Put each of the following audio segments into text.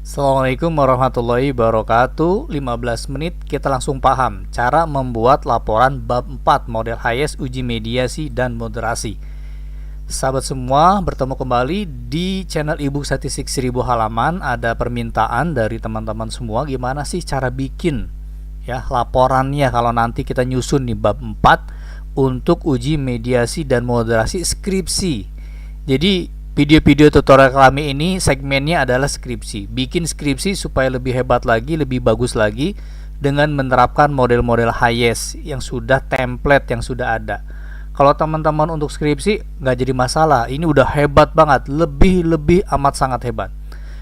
Assalamualaikum warahmatullahi wabarakatuh. 15 menit kita langsung paham cara membuat laporan bab 4 model HIS uji mediasi dan moderasi. Sahabat semua, bertemu kembali di channel ebook statistik 1000 halaman. Ada permintaan dari teman-teman semua, gimana sih cara bikin ya laporannya kalau nanti kita nyusun di bab 4 untuk uji mediasi dan moderasi skripsi. Jadi video-video tutorial kami ini segmennya adalah skripsi. Bikin skripsi supaya lebih hebat lagi, lebih bagus lagi dengan menerapkan model-model HIS yang sudah template yang sudah ada. Kalau teman-teman untuk skripsi nggak jadi masalah, ini udah hebat banget, lebih amat sangat hebat.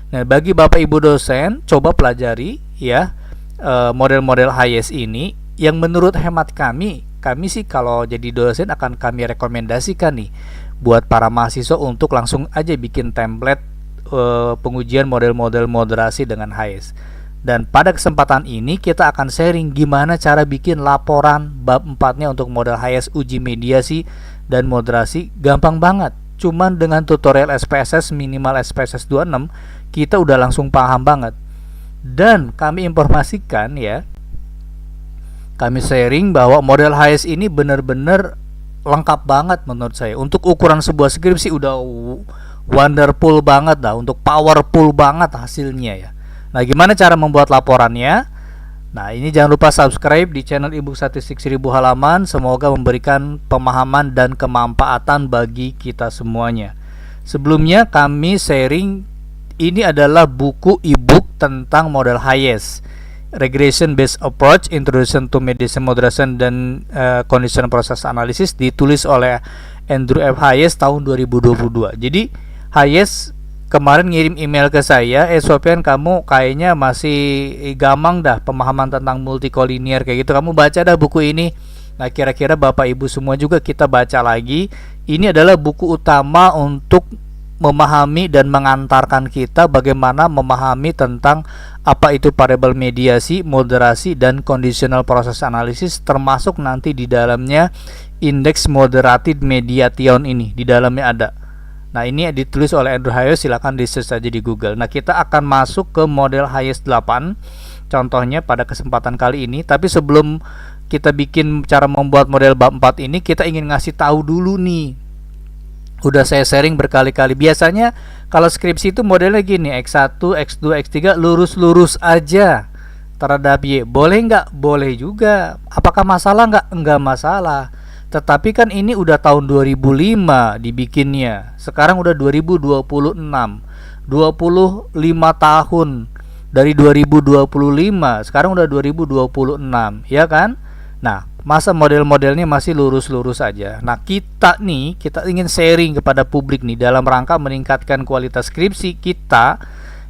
Nah, bagi Bapak Ibu dosen, coba pelajari ya model-model HIS ini yang menurut hemat kami sih kalau jadi dosen akan kami rekomendasikan nih buat para mahasiswa untuk langsung aja bikin template pengujian model-model moderasi dengan HIS. Dan pada kesempatan ini kita akan sharing gimana cara bikin laporan bab 4-nya untuk model HIS uji mediasi dan moderasi. Gampang banget. Cuman dengan tutorial SPSS minimal SPSS 26 kita udah langsung paham banget. Dan kami informasikan ya, kami sharing bahwa model HIS ini benar-benar lengkap banget menurut saya. Untuk ukuran sebuah skripsi udah wonderful banget dah, untuk powerful banget hasilnya ya. Nah, gimana cara membuat laporannya? Nah, ini jangan lupa subscribe di channel ebook statistik 1000 halaman. Semoga memberikan pemahaman dan kemanfaatan bagi kita semuanya. Sebelumnya kami sharing, ini adalah buku ebook tentang model HIS, Regression Based Approach, Introduction to Mediation Moderation dan Conditional Process Analysis, ditulis oleh Andrew F. Hayes tahun 2022. Jadi Hayes kemarin ngirim email ke saya, Sofian, kamu kayaknya masih gamang dah pemahaman tentang multikolinear kayak gitu, kamu baca dah buku ini. Nah, kira-kira Bapak Ibu semua juga kita baca lagi. Ini adalah buku utama untuk memahami dan mengantarkan kita bagaimana memahami tentang apa itu variabel mediasi, moderasi, dan conditional process analysis, termasuk nanti di dalamnya indeks moderated mediation ini di dalamnya ada. Nah, ini ditulis oleh Andrew Hayes, silakan di search saja di Google. Nah, kita akan masuk ke model HIS 8 contohnya pada kesempatan kali ini. Tapi sebelum kita bikin cara membuat model bab 4 ini, kita ingin ngasih tahu dulu nih, udah saya sharing berkali-kali. Biasanya kalau skripsi itu modelnya gini, X1, X2, X3 lurus-lurus aja terhadap Y. Boleh nggak? Boleh juga. Apakah masalah nggak? Nggak masalah. Tetapi kan ini udah tahun 2005 dibikinnya. Sekarang udah 2026. 25 tahun dari 2025. Sekarang udah 2026, ya kan? Nah, masa model-modelnya masih lurus-lurus aja. Nah, kita ingin sharing kepada publik nih dalam rangka meningkatkan kualitas skripsi kita.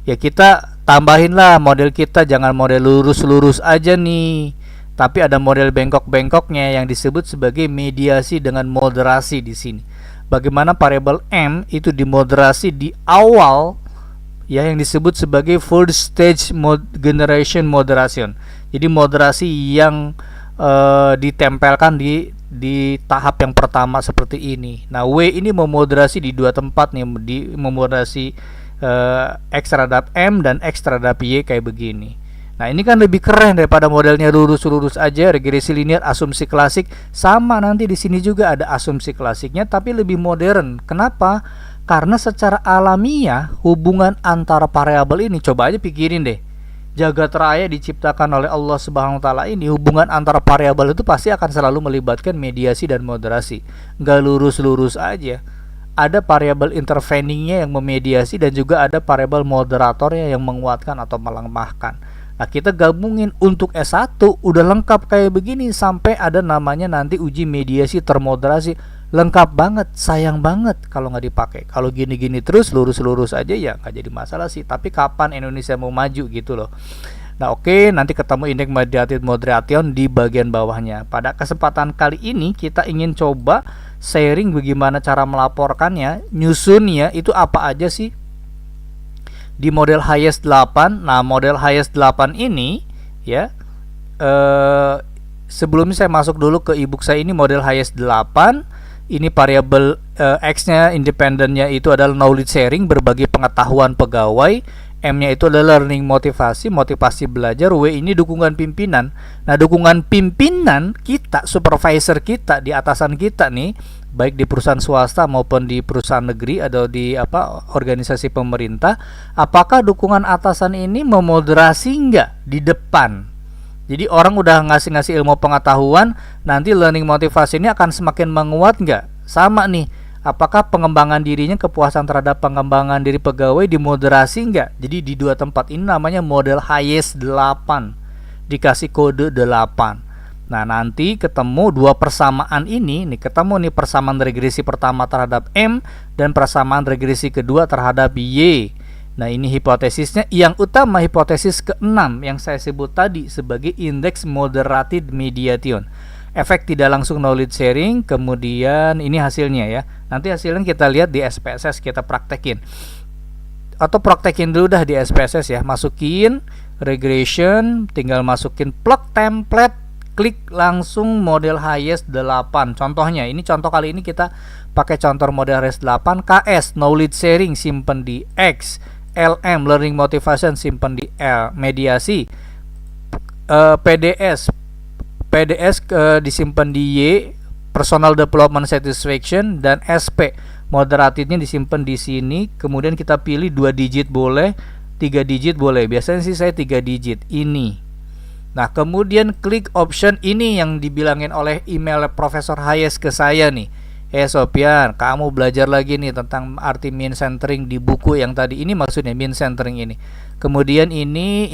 Ya, kita tambahinlah model kita, jangan model lurus-lurus aja nih, tapi ada model bengkok-bengkoknya yang disebut sebagai mediasi dengan moderasi di sini. Bagaimana variabel M itu dimoderasi di awal ya, yang disebut sebagai first stage generation moderation. Jadi moderasi yang ditempelkan di tahap yang pertama seperti ini. Nah, W ini memoderasi di dua tempat nih, memoderasi X terhadap M dan X terhadap Y kayak begini. Nah, ini kan lebih keren daripada modelnya lurus-lurus aja, regresi linear, asumsi klasik. Sama nanti di sini juga ada asumsi klasiknya tapi lebih modern. Kenapa? Karena secara alamiah hubungan antara variabel ini, coba aja pikirin deh, jagat raya diciptakan oleh Allah Subhanahu wa taala ini, hubungan antara variabel itu pasti akan selalu melibatkan mediasi dan moderasi. Nggak lurus-lurus aja. Ada variabel interveningnya yang memediasi dan juga ada variabel moderatornya yang menguatkan atau melemahkan. Nah, kita gabungin untuk S1 udah lengkap kayak begini sampai ada namanya nanti uji mediasi termoderasi. Lengkap banget, sayang banget kalau nggak dipakai. Kalau gini-gini terus lurus-lurus aja ya nggak jadi masalah sih. Tapi kapan Indonesia mau maju gitu loh. Nah, oke, nanti ketemu indeks mediated moderation di bagian bawahnya. Pada kesempatan kali ini kita ingin coba sharing bagaimana cara melaporkannya, nyusunnya itu apa aja sih di model HIS 8. Nah, model HIS 8 ini ya, sebelumnya saya masuk dulu ke ebook saya ini model HIS 8. Ini variabel X-nya independennya itu adalah knowledge sharing, berbagi pengetahuan pegawai. M-nya itu adalah learning motivasi, motivasi belajar. W ini dukungan pimpinan. Nah, dukungan pimpinan kita, supervisor kita, di atasan kita nih, baik di perusahaan swasta maupun di perusahaan negeri atau di organisasi pemerintah, apakah dukungan atasan ini memoderasi enggak di depan? Jadi orang udah ngasih ilmu pengetahuan, nanti learning motivasi ini akan semakin menguat enggak? Sama nih. Apakah pengembangan dirinya, kepuasan terhadap pengembangan diri pegawai dimoderasi enggak? Jadi di dua tempat ini namanya model Hayes 8. Dikasih kode 8. Nah, nanti ketemu dua persamaan ini, ketemu nih persamaan regresi pertama terhadap M dan persamaan regresi kedua terhadap Y. Nah, ini hipotesisnya. Yang utama hipotesis ke-6 yang saya sebut tadi sebagai indeks moderated mediation. Efek tidak langsung knowledge sharing, kemudian ini hasilnya ya. Nanti hasilnya kita lihat di SPSS, kita praktekin. Atau praktekin dulu dah di SPSS ya. Masukin regression, tinggal masukin plug template, klik langsung model Hayes 8. Contohnya, ini contoh kali ini kita pakai contoh model Hayes 8. KS, knowledge sharing, simpen di X. LM, learning motivation, simpen di L. Mediasi, PDS disimpan di Y, personal development satisfaction, dan SP moderatednya disimpan di sini. Kemudian kita pilih 2 digit boleh, 3 digit boleh. Biasanya sih saya 3 digit ini. Nah, kemudian klik option ini yang dibilangin oleh email Profesor Hayes ke saya nih. Sofian, kamu belajar lagi nih tentang arti mean centering di buku yang tadi. Ini maksudnya mean centering ini. Kemudian ini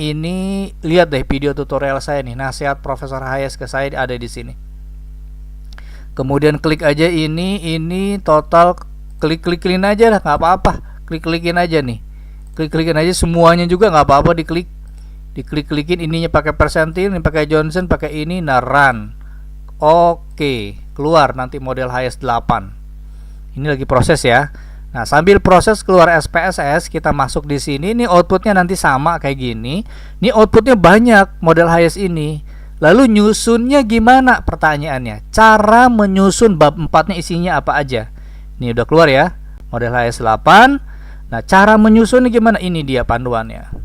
lihat deh video tutorial saya nih, nasihat Profesor Hayes ke saya ada di sini. Kemudian klik aja ini total, klik-klikin aja lah, nggak apa-apa. Klik-klikin aja nih. Klik-klikin aja semuanya juga nggak apa-apa, diklik-klikin ininya pakai persentil, ini pakai Johnson, pakai ini, nah run. Oke, keluar nanti model Hayes 8. Ini lagi proses ya. Nah, sambil proses keluar SPSS, kita masuk di sini. Ini outputnya nanti sama kayak gini. Ini outputnya banyak model Hayes ini. Lalu nyusunnya gimana? Pertanyaannya, cara menyusun bab 4-nya isinya apa aja? Ini udah keluar ya, model Hayes 8. Nah, cara menyusunnya gimana? Ini dia panduannya.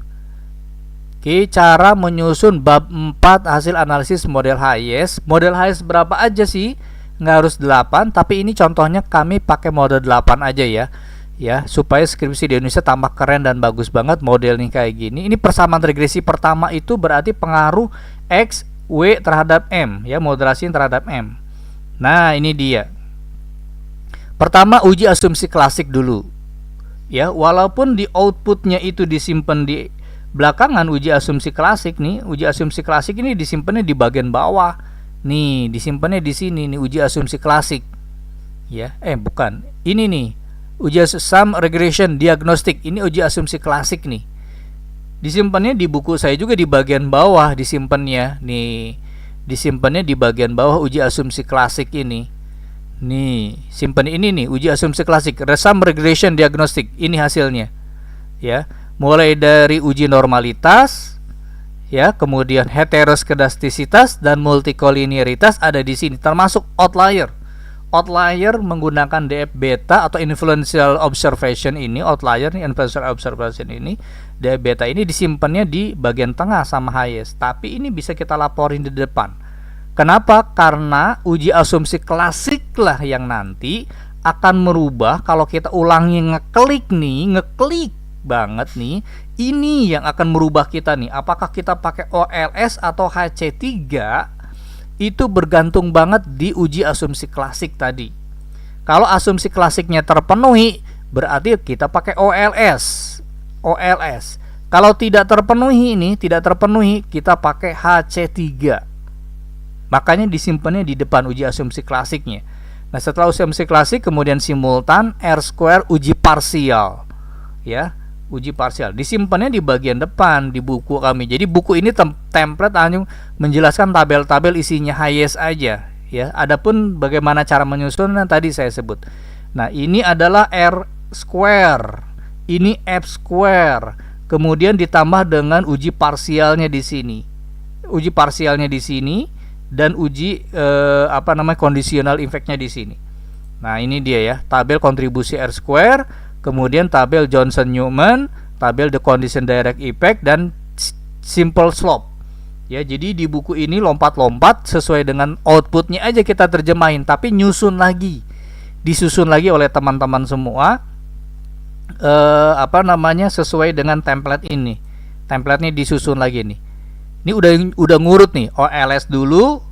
Oke, cara menyusun bab 4 hasil analisis model Hayes. Model Hayes berapa aja sih? Nggak harus 8, tapi ini contohnya kami pakai model 8 aja ya. Ya, supaya skripsi di Indonesia tambah keren dan bagus banget model nih kayak gini. Ini persamaan regresi pertama itu berarti pengaruh X, W terhadap M ya, moderasi terhadap M. Nah, ini dia. Pertama uji asumsi klasik dulu. Ya, walaupun di outputnya itu disimpan di belakangan uji asumsi klasik nih, uji asumsi klasik ini disimpannya di bagian bawah. Nih, disimpannya di sini nih uji asumsi klasik. Ya, bukan. Ini nih, uji sum regression diagnostik. Ini uji asumsi klasik nih. Disimpannya di buku saya juga di bagian bawah disimpannya. Nih, disimpannya di bagian bawah uji asumsi klasik ini. Nih, simpan ini nih uji asumsi klasik, sum regression diagnostik. Ini hasilnya. Ya. Mulai dari uji normalitas, ya, kemudian heteroskedastisitas dan multikolinearitas ada di sini, termasuk outlier. Outlier menggunakan DF beta atau influential observation ini, outlier nih, influential observation ini, DF beta ini disimpannya di bagian tengah sama Hayes, tapi ini bisa kita laporin di depan. Kenapa? Karena uji asumsi klasik lah yang nanti akan merubah kalau kita ulangi ngeklik banget nih, ini yang akan merubah kita nih. Apakah kita pakai OLS atau HC3 itu bergantung banget di uji asumsi klasik tadi. Kalau asumsi klasiknya terpenuhi, berarti kita pakai OLS. Kalau tidak terpenuhi kita pakai HC3. Makanya disimpannya di depan uji asumsi klasiknya. Nah, setelah uji asumsi klasik kemudian simultan, R-square, uji parsial. Ya, uji parsial disimpannya di bagian depan di buku kami. Jadi buku ini template hanya menjelaskan tabel-tabel isinya Hayes aja ya. Adapun bagaimana cara menyusun tadi saya sebut. Nah, ini adalah R square, ini F square. Kemudian ditambah dengan uji parsialnya di sini. Uji parsialnya di sini dan uji conditional effect-nya di sini. Nah, ini dia ya, tabel kontribusi R square. Kemudian tabel Johnson-Newman, tabel the condition direct effect dan simple slope. Ya, jadi di buku ini lompat-lompat sesuai dengan outputnya aja kita terjemahin, tapi nyusun lagi, disusun lagi oleh teman-teman semua, sesuai dengan template ini. Template-nya disusun lagi nih. Ini udah ngurut nih, OLS dulu,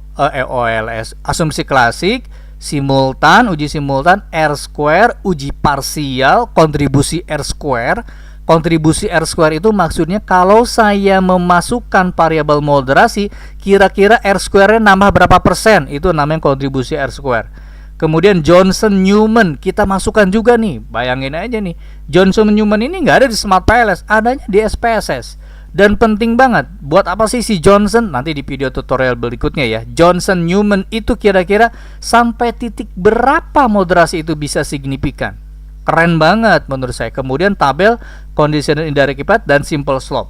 OLS, asumsi klasik, simultan, uji simultan, R-square, uji parsial, kontribusi R-square. Kontribusi R-square itu maksudnya kalau saya memasukkan variabel moderasi, kira-kira R-square-nya nambah berapa persen, itu namanya kontribusi R-square. Kemudian Johnson-Newman kita masukkan juga nih, bayangin aja nih, Johnson-Newman ini nggak ada di Smart PLS, adanya di SPSS. Dan penting banget, buat apa sih si Johnson? Nanti di video tutorial berikutnya ya. Johnson-Newman itu kira-kira sampai titik berapa moderasi itu bisa signifikan. Keren banget menurut saya. Kemudian tabel conditional indirect effect dan simple slope.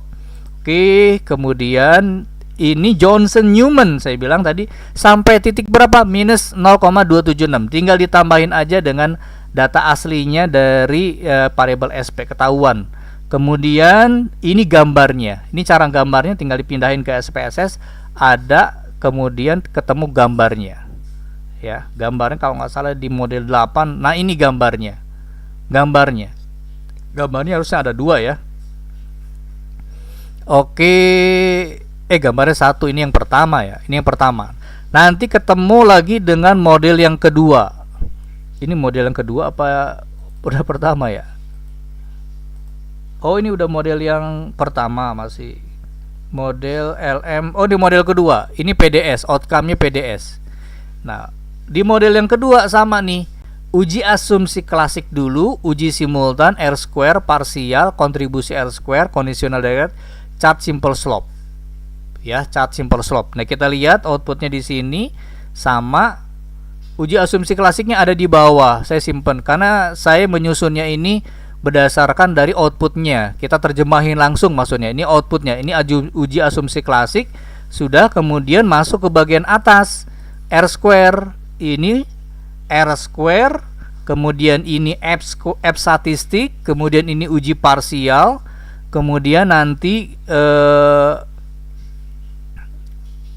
Oke, kemudian ini Johnson-Newman saya bilang tadi sampai titik berapa? Minus 0,276. Tinggal ditambahin aja dengan data aslinya dari variabel SP ketahuan. Kemudian ini gambarnya. Ini cara gambarnya tinggal dipindahin ke SPSS, ada kemudian ketemu gambarnya. Ya, gambarnya kalau nggak salah di model 8. Nah, ini gambarnya. Gambarnya harusnya ada 2 ya. Oke, gambarnya 1, ini yang pertama ya. Ini yang pertama. Nanti ketemu lagi dengan model yang kedua. Ini model yang kedua apa udah pertama ya? Oh, ini udah model yang pertama masih. Model LM. Oh, di model kedua. Ini PDS, outcome-nya PDS. Nah, di model yang kedua sama nih. Uji asumsi klasik dulu, uji simultan, R-square, parsial, kontribusi R-square, conditional direct, chart simple slope. Ya, chart simple slope. Nah, kita lihat outputnya di sini sama. Uji asumsi klasiknya ada di bawah. Saya simpen karena saya menyusunnya ini berdasarkan dari outputnya. Kita terjemahin langsung maksudnya. Ini outputnya. Ini uji asumsi klasik. Sudah, kemudian masuk ke bagian atas. R-square. Ini R-square, kemudian ini F statistik, kemudian ini uji parsial, kemudian nanti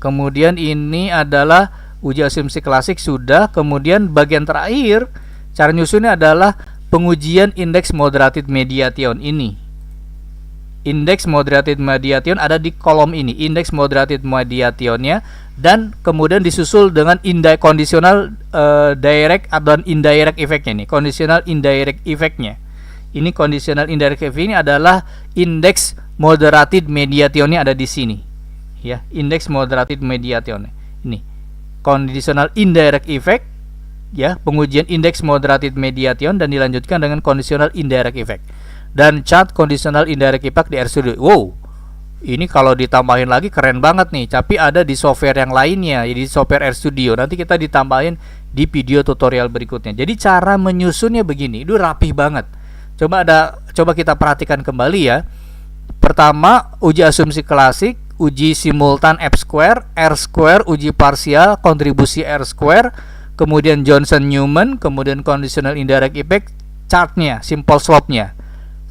kemudian ini adalah uji asumsi klasik sudah, kemudian bagian terakhir cara nyusunnya adalah pengujian indeks moderated mediation ini. Indeks moderated mediation ada di kolom ini, indeks moderated mediationnya, dan kemudian disusul dengan conditional direct dan indirect effect-nya nih, conditional indirect effect-nya. Ini conditional indirect effect ini adalah indeks moderated mediationnya ada di sini. Ya, indeks moderated mediation. Ini conditional indirect effect ya, pengujian indeks moderated mediation dan dilanjutkan dengan conditional indirect effect. Dan chart conditional indirect effect di RStudio. Wow, ini kalau ditambahin lagi keren banget nih. Tapi ada di software yang lainnya, di software RStudio. Nanti kita ditambahin di video tutorial berikutnya. Jadi cara menyusunnya begini, itu rapih banget. Coba kita perhatikan kembali ya. Pertama, uji asumsi klasik, uji simultan F-square, R-square, uji parsial, kontribusi R-square, kemudian Johnson-Newman, kemudian conditional indirect effect, chartnya, simple slope-nya.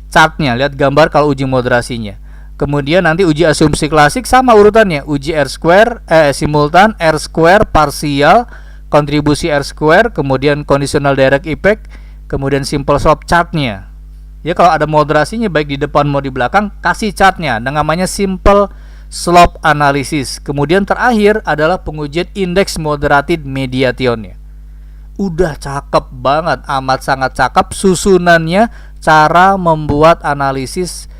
Chartnya, lihat gambar kalau uji moderasinya. Kemudian nanti uji asumsi klasik sama urutannya, uji R-square, simultan, R-square, parsial, kontribusi R-square, kemudian conditional direct effect, kemudian simple slope chartnya. Ya, kalau ada moderasinya baik di depan mau di belakang, kasih chartnya, namanya simple slope analysis. Kemudian terakhir adalah pengujian indeks moderated mediationnya. Udah cakep banget, amat sangat cakep susunannya, cara membuat analisis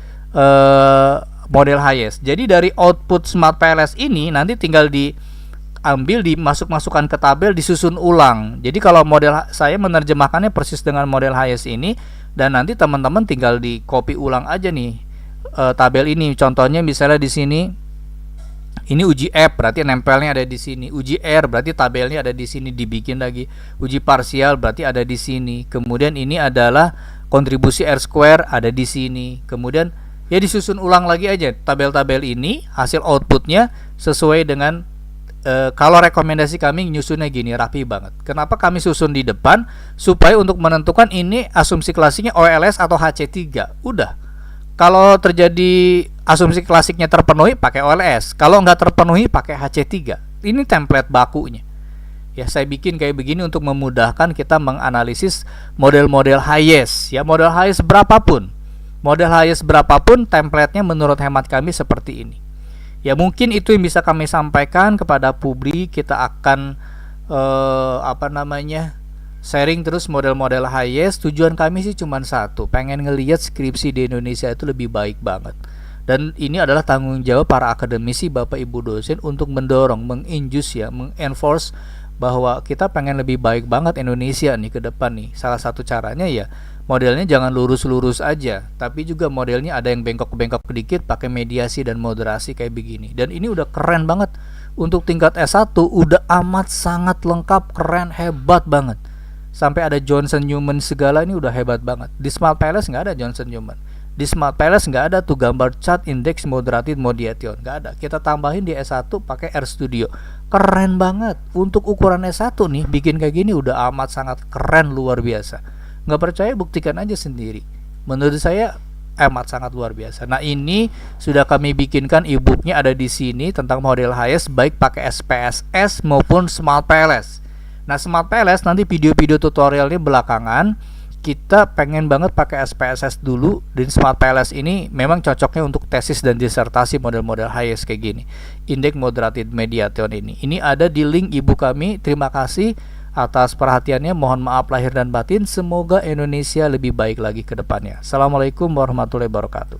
model HIS. Jadi dari output Smart PLS ini nanti tinggal diambil, dimasukkan ke tabel, disusun ulang. Jadi kalau model saya menerjemahkannya persis dengan model HIS ini, dan nanti teman-teman tinggal di copy ulang aja nih tabel ini. Contohnya misalnya di sini ini uji F, berarti nempelnya ada di sini. Uji R berarti tabelnya ada di sini, dibikin lagi. Uji parsial berarti ada di sini. Kemudian ini adalah kontribusi R-square ada di sini. Kemudian ya disusun ulang lagi aja tabel-tabel ini, hasil outputnya sesuai dengan kalau rekomendasi kami nyusunnya gini, rapi banget. Kenapa kami susun di depan? Supaya untuk menentukan ini asumsi klasiknya OLS atau HC3. Udah, Kalau terjadi asumsi klasiknya terpenuhi, pakai OLS. Kalau nggak terpenuhi, pakai HC3. Ini template bakunya. Ya, saya bikin kayak begini untuk memudahkan kita menganalisis model-model highest. Ya, model highest berapapun. Model highest berapapun, template-nya menurut hemat kami seperti ini. Ya, mungkin itu yang bisa kami sampaikan kepada publik. Kita akan sharing terus model-model highest. Tujuan kami sih cuma satu, pengen ngelihat skripsi di Indonesia itu lebih baik banget. Dan ini adalah tanggung jawab para akademisi, Bapak Ibu dosen untuk mendorong, menginjus ya, mengenforce bahwa kita pengen lebih baik banget Indonesia nih ke depan nih. Salah satu caranya ya modelnya jangan lurus-lurus aja, tapi juga modelnya ada yang bengkok-bengkok sedikit, pakai mediasi dan moderasi kayak begini. Dan ini udah keren banget. Untuk tingkat S1 udah amat sangat lengkap, keren, hebat banget. Sampai ada Johnson Newman segala, ini udah hebat banget. Di Smart Palace nggak ada Johnson Newman. Di Smart Palace nggak ada tuh gambar chart indeks moderated modiation, nggak ada. Kita tambahin di S1 pakai RStudio. Keren banget. Untuk ukuran S1 nih, bikin kayak gini udah amat sangat keren, luar biasa. Nggak percaya, buktikan aja sendiri. Menurut saya amat sangat luar biasa. Nah, ini sudah kami bikinkan e-booknya, ada di sini tentang model highest baik pakai SPSS maupun Smart Palace. Nah, Smart Palace nanti video-video tutorialnya belakangan. Kita pengen banget pakai SPSS dulu. Dan Smart Palace ini memang cocoknya untuk tesis dan disertasi model-model highest kayak gini. Indeks moderated mediation ini. Ini ada di link e-book kami. Terima kasih atas perhatiannya. Mohon maaf lahir dan batin. Semoga Indonesia lebih baik lagi ke depannya. Assalamualaikum warahmatullahi wabarakatuh.